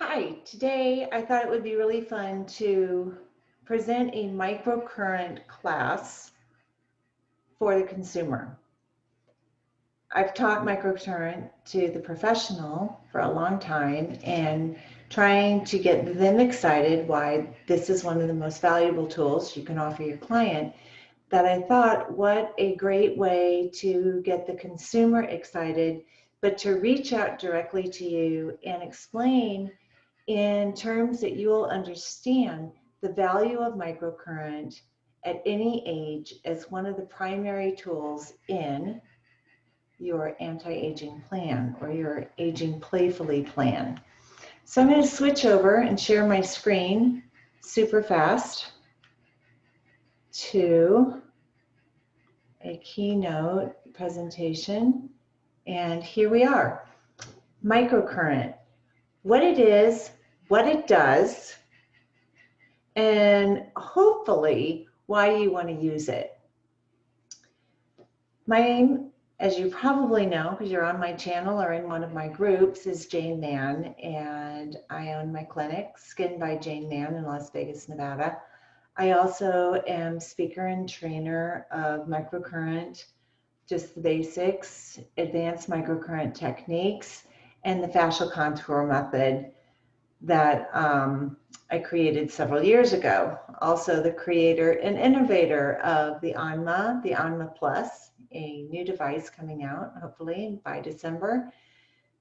Hi, today I thought it would be really fun to present a microcurrent class for the consumer. I've taught microcurrent to the professional for a long time and trying to get them excited why this is one of the most valuable tools you can offer your client, that I thought what a great way to get the consumer excited, but to reach out directly to you and explain in terms that you will understand the value of microcurrent at any age as one of the primary tools in your anti-aging plan or your aging playfully plan. So I'm going to switch over and share my screen super fast to a keynote presentation. And here we are. Microcurrent, what it is, what it does, and hopefully why you want to use it. My name, as you probably know, because you're on my channel or in one of my groups, is Jane Mann, and I own my clinic, Skin by Jane Mann in Las Vegas, Nevada. I also am speaker and trainer of microcurrent, just the basics, advanced microcurrent techniques, and the fascial contour method that I created several years ago. Also the creator and innovator of the Anma Plus, a new device coming out hopefully by December.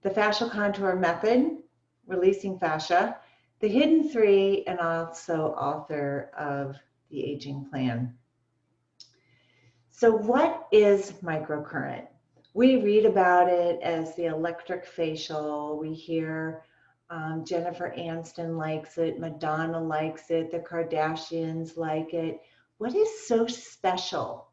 The fascial contour method, releasing fascia, the hidden three, and also author of the aging plan. So what is microcurrent? We read about it as the electric facial. We hear Jennifer Aniston likes it, Madonna likes it, the Kardashians like it. What is so special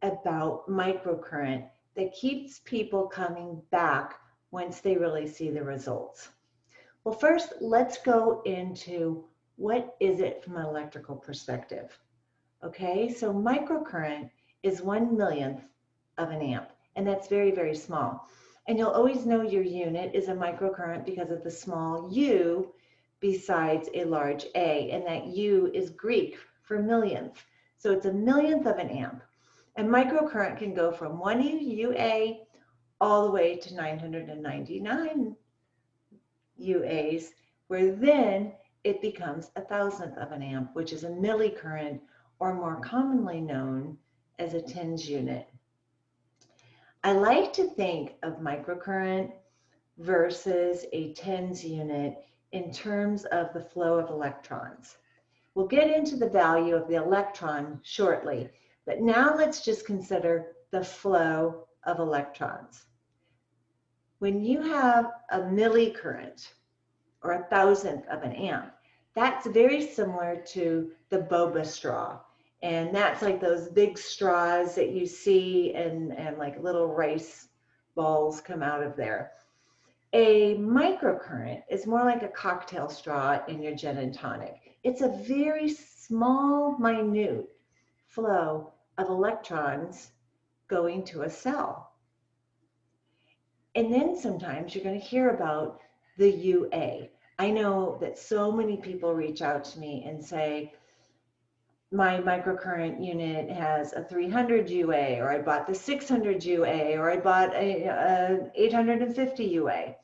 about microcurrent that keeps people coming back once they really see the results? Well, first, let's go into what is it from an electrical perspective. Okay, so microcurrent is 1/1,000,000th of an amp, and that's very, very small. And you'll always know your unit is a microcurrent because of the small u besides a large A, and that U is Greek for millionth. So it's a millionth of an amp. And microcurrent can go from 1 UA all the way to 999 UAs, where then it becomes 1,000th of an amp, which is a millicurrent, or more commonly known as a tens unit. I like to think of microcurrent versus a tens unit in terms of the flow of electrons. We'll get into the value of the electron shortly, but now let's just consider the flow of electrons. When you have a millicurrent or 1,000th of an amp, that's very similar to the boba straw. And that's like those big straws that you see and like little rice balls come out of there. A microcurrent is more like a cocktail straw in your gin and tonic. It's a very small, minute flow of electrons going to a cell. And then sometimes you're going to hear about the UA. I know that so many people reach out to me and say, my microcurrent unit has a 300 UA, or I bought the 600 UA, or I bought a 850 UA.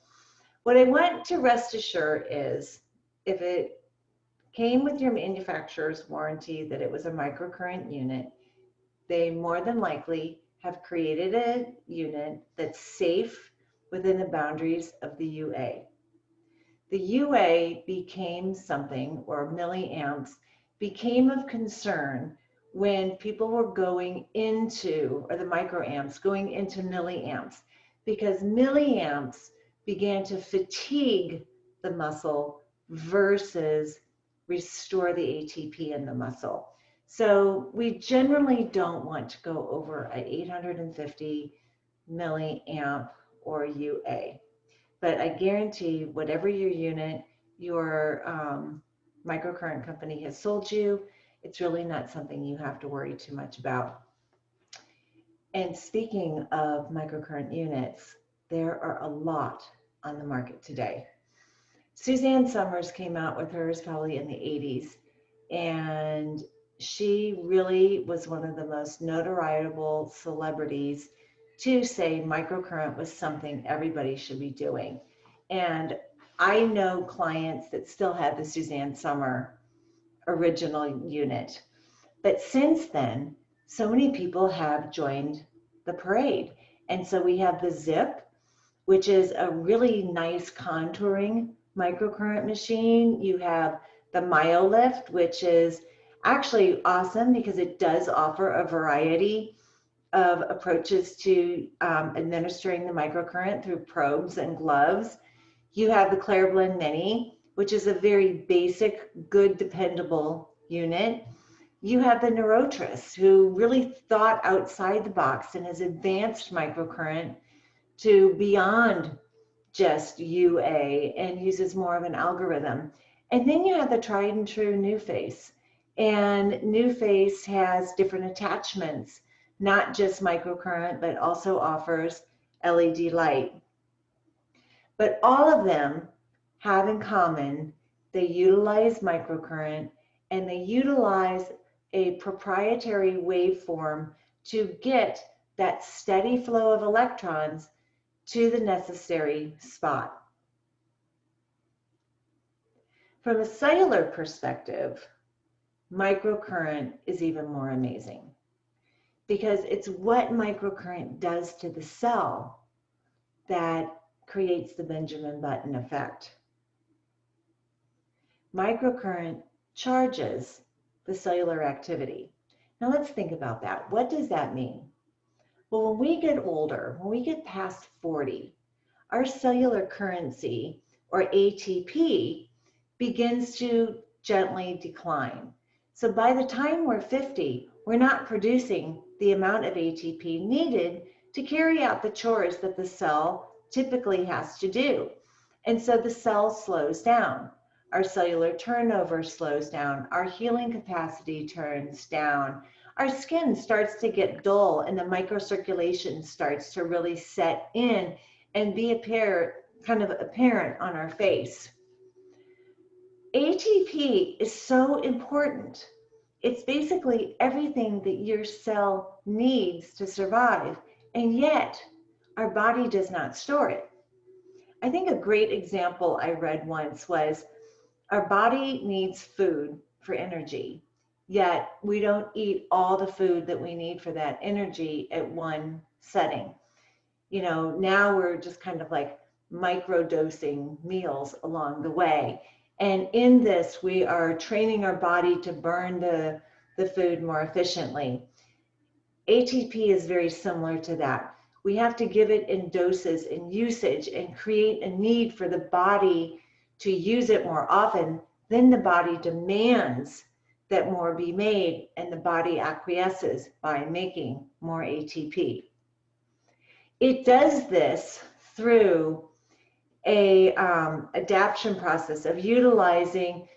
What I want to rest assured is if it came with your manufacturer's warranty that it was a microcurrent unit, they more than likely have created a unit that's safe within the boundaries of the UA. The UA became something, or milliamps, became of concern when people were going into, or the microamps, going into milliamps, because milliamps began to fatigue the muscle versus restore the ATP in the muscle. So we generally don't want to go over an 850 milliamp or UA. But I guarantee whatever your unit, your microcurrent company has sold you, it's really not something you have to worry too much about. And speaking of microcurrent units, there are a lot on the market today. Suzanne Summers came out with hers probably in the 80s, and she really was one of the most notoriable celebrities to say microcurrent was something everybody should be doing. And I know clients that still have the Suzanne Summer original unit. But since then, so many people have joined the parade. And so we have the Zip, which is a really nice contouring microcurrent machine. You have the MyoLift, which is actually awesome because it does offer a variety of approaches to administering the microcurrent through probes and gloves. You have the Clairblend Mini, which is a very basic, good, dependable unit. You have the Neurotris, who really thought outside the box and has advanced microcurrent to beyond just UA and uses more of an algorithm. And then you have the tried and true NuFace. And NuFace has different attachments, not just microcurrent, but also offers LED light. But all of them have in common, they utilize microcurrent and they utilize a proprietary waveform to get that steady flow of electrons to the necessary spot. From a cellular perspective, microcurrent is even more amazing because it's what microcurrent does to the cell that creates the Benjamin Button effect. Microcurrent charges the cellular activity. Now let's think about that. What does that mean? Well, when we get older, when we get past 40, our cellular currency, or ATP, begins to gently decline. So by the time we're 50, we're not producing the amount of ATP needed to carry out the chores that the cell typically has to do. And so the cell slows down. Our cellular turnover slows down. Our healing capacity turns down. Our skin starts to get dull and the microcirculation starts to really set in and be kind of apparent on our face. ATP is so important. It's basically everything that your cell needs to survive, and yet our body does not store it. I think a great example I read once was our body needs food for energy, yet we don't eat all the food that we need for that energy at one setting. You know, now we're just kind of like microdosing meals along the way. And in this, we are training our body to burn the food more efficiently. ATP is very similar to that. We have to give it in doses and usage and create a need for the body to use it more often. Then the body demands that more be made, and the body acquiesces by making more ATP. It does this through a adaptation process of utilizing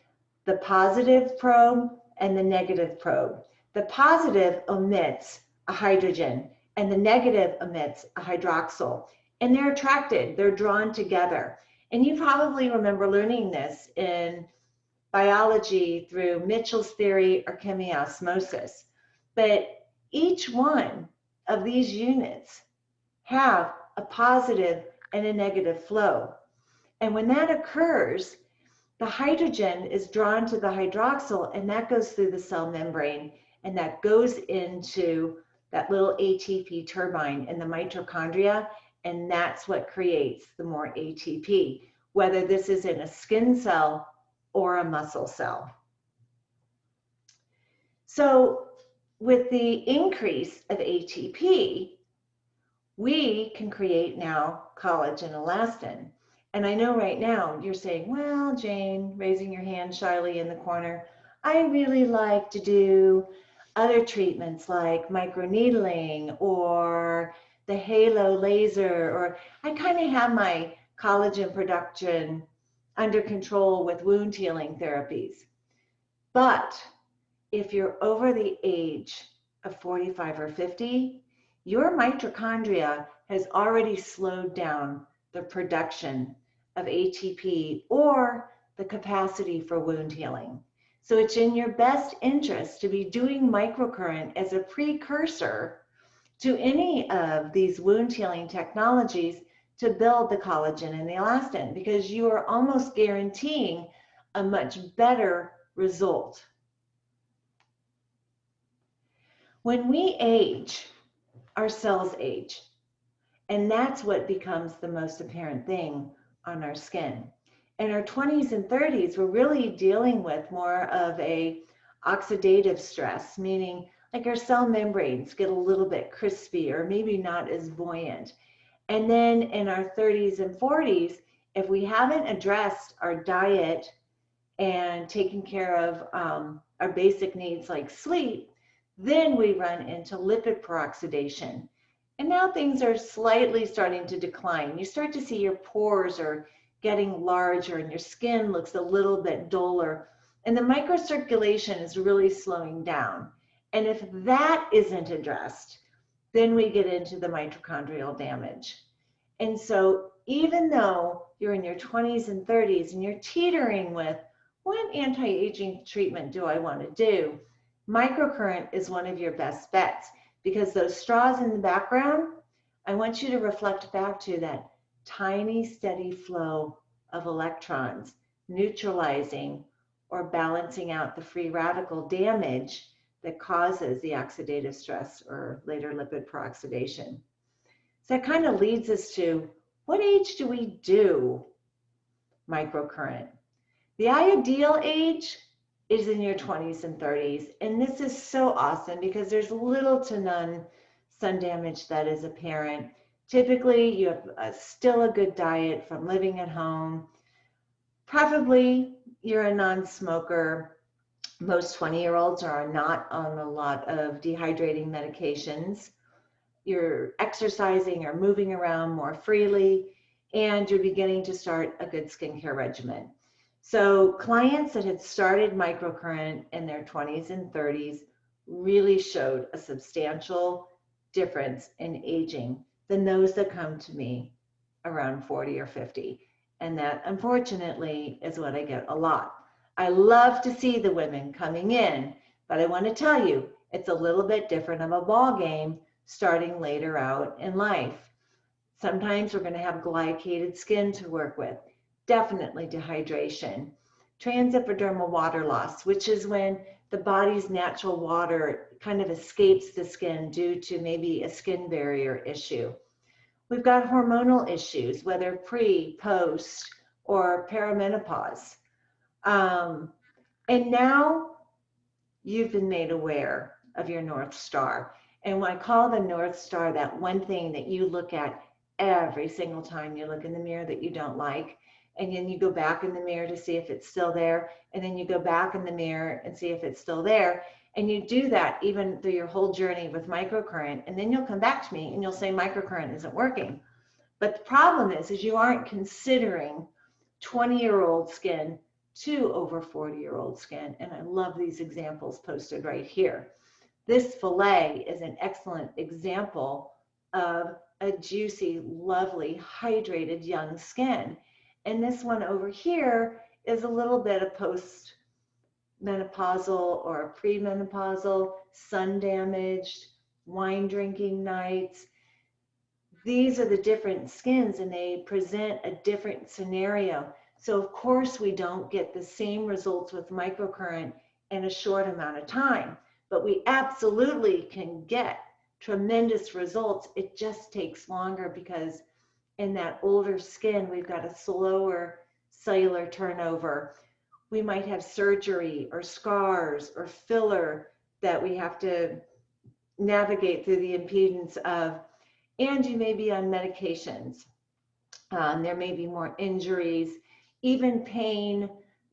the positive probe and the negative probe. The positive emits a hydrogen and the negative emits a hydroxyl, and they're attracted, they're drawn together. And you probably remember learning this in biology through Mitchell's theory or chemiosmosis. But each one of these units have a positive and a negative flow. And when that occurs, the hydrogen is drawn to the hydroxyl, and that goes through the cell membrane, and that goes into that little ATP turbine in the mitochondria, and that's what creates the more ATP, whether this is in a skin cell or a muscle cell. So with the increase of ATP, we can create now collagen elastin. And I know right now you're saying, well, Jane, raising your hand shyly in the corner, I really like to do other treatments like microneedling or the halo laser, or I kind of have my collagen production under control with wound healing therapies. But if you're over the age of 45 or 50, your mitochondria has already slowed down the production of ATP or the capacity for wound healing. So it's in your best interest to be doing microcurrent as a precursor to any of these wound healing technologies to build the collagen and the elastin, because you are almost guaranteeing a much better result. When we age, our cells age, and that's what becomes the most apparent thing on our skin. In our 20s and 30s, we're really dealing with more of a oxidative stress, meaning like our cell membranes get a little bit crispy or maybe not as buoyant. And then in our 30s and 40s, if we haven't addressed our diet and taken care of our basic needs like sleep, then we run into lipid peroxidation. And now things are slightly starting to decline. You start to see your pores are getting larger and your skin looks a little bit duller. And the microcirculation is really slowing down. And if that isn't addressed, then we get into the mitochondrial damage. And so even though you're in your 20s and 30s and you're teetering with, what anti-aging treatment do I want to do? Microcurrent is one of your best bets, because those straws in the background, I want you to reflect back to that tiny, steady flow of electrons, neutralizing or balancing out the free radical damage that causes the oxidative stress or later lipid peroxidation. So that kind of leads us to, what age do we do microcurrent? The ideal age is in your 20s and 30s. And this is so awesome because there's little to none sun damage that is apparent. Typically, you have still a good diet from living at home. Probably you're a non-smoker. Most 20-year-olds are not on a lot of dehydrating medications. You're exercising or moving around more freely, and you're beginning to start a good skincare regimen. So clients that had started microcurrent in their 20s and 30s really showed a substantial difference in aging than those that come to me around 40 or 50. And that, unfortunately, is what I get a lot. I love to see the women coming in, but I want to tell you, it's a little bit different of a ball game starting later out in life. Sometimes we're going to have glycated skin to work with. Definitely dehydration. Transepidermal water loss, which is when the body's natural water kind of escapes the skin due to maybe a skin barrier issue. We've got hormonal issues, whether pre, post, or perimenopause. And now you've been made aware of your North Star. And when I call the North Star that one thing that you look at every single time you look in the mirror that you don't like, and then you go back in the mirror to see if it's still there, and then you go back in the mirror and see if it's still there, and you do that even through your whole journey with microcurrent, and then you'll come back to me and you'll say microcurrent isn't working. But the problem is you aren't considering 20-year-old skin to over 40-year-old skin, and I love these examples posted right here. This fillet is an excellent example of a juicy, lovely, hydrated young skin. And this one over here is a little bit of post-menopausal or premenopausal, sun damaged, wine drinking nights. These are the different skins and they present a different scenario. So of course we don't get the same results with microcurrent in a short amount of time, but we absolutely can get tremendous results. It just takes longer because in that older skin, we've got a slower cellular turnover. We might have surgery or scars or filler that we have to navigate through the impedance of, and you may be on medications. There may be more injuries, even pain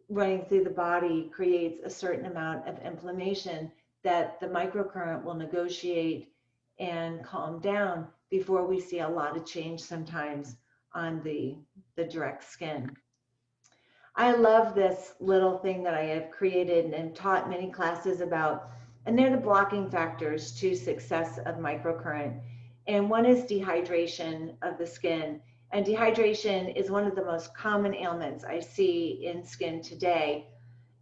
running through the body creates a certain amount of inflammation that the microcurrent will negotiate and calm down before we see a lot of change sometimes on the direct skin. I love this little thing that I have created and taught many classes about, and they're the blocking factors to success of microcurrent. And one is dehydration of the skin. And dehydration is one of the most common ailments I see in skin today,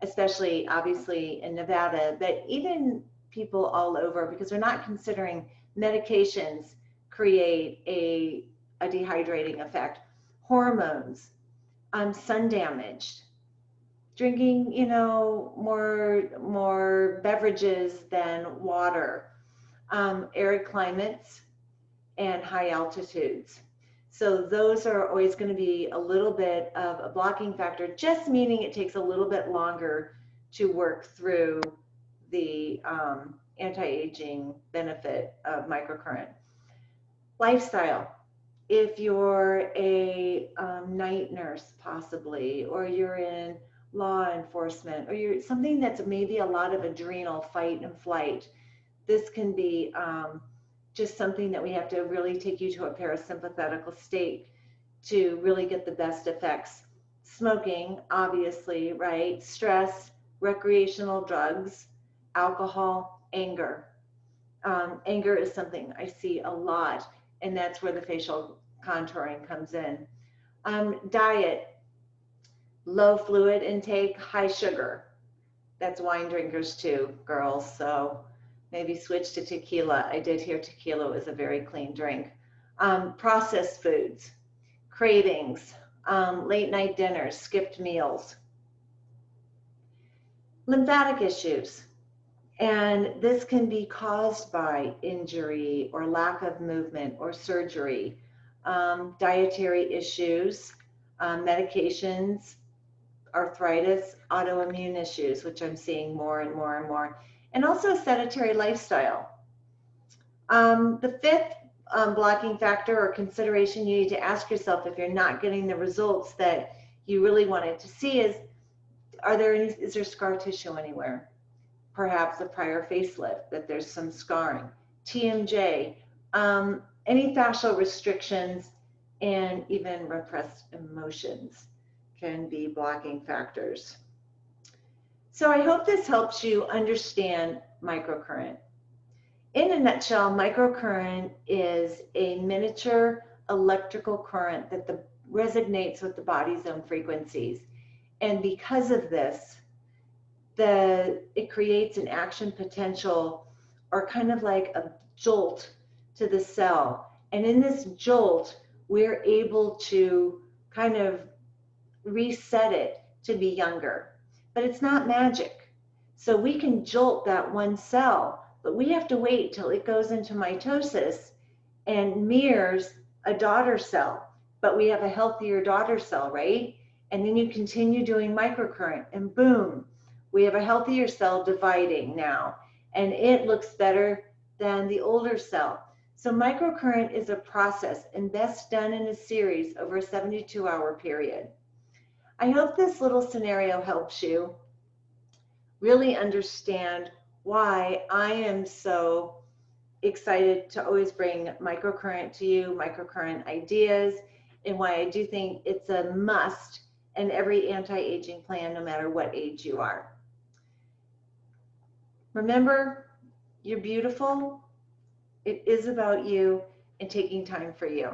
especially obviously in Nevada, but even people all over, because we're not considering medications create a dehydrating effect, hormones, sun damaged, drinking, you know, more beverages than water, arid climates, and high altitudes. So those are always going to be a little bit of a blocking factor, just meaning it takes a little bit longer to work through the anti-aging benefit of microcurrent. Lifestyle. If you're a night nurse possibly, or you're in law enforcement, or you're something that's maybe a lot of adrenal fight and flight, this can be just something that we have to really take you to a parasympathetical state to really get the best effects. Smoking, obviously, right? Stress, recreational drugs, alcohol, anger. Anger is something I see a lot, and that's where the facial contouring comes in. Diet, low fluid intake, high sugar. That's wine drinkers too, girls, so maybe switch to tequila. I did hear tequila was a very clean drink. Processed foods, cravings, late night dinners, skipped meals. Lymphatic issues. And this can be caused by injury or lack of movement or surgery, dietary issues, medications, arthritis, autoimmune issues, which I'm seeing more and more and more, and also a sedentary lifestyle. The fifth blocking factor or consideration you need to ask yourself if you're not getting the results that you really wanted to see is, is there scar tissue anywhere? Perhaps a prior facelift, that there's some scarring, TMJ, any fascial restrictions, and even repressed emotions can be blocking factors. So I hope this helps you understand microcurrent. In a nutshell, microcurrent is a miniature electrical current that resonates with the body's own frequencies. And because of this, it creates an action potential, or kind of like a jolt to the cell. And in this jolt, we're able to kind of reset it to be younger. But it's not magic. So we can jolt that one cell, but we have to wait till it goes into mitosis and mirrors a daughter cell. But we have a healthier daughter cell, right? And then you continue doing microcurrent, and boom, we have a healthier cell dividing now, and it looks better than the older cell. So microcurrent is a process, and best done in a series over a 72-hour period. I hope this little scenario helps you really understand why I am so excited to always bring microcurrent to you, microcurrent ideas, and why I do think it's a must in every anti-aging plan, no matter what age you are. Remember, you're beautiful. It is about you and taking time for you.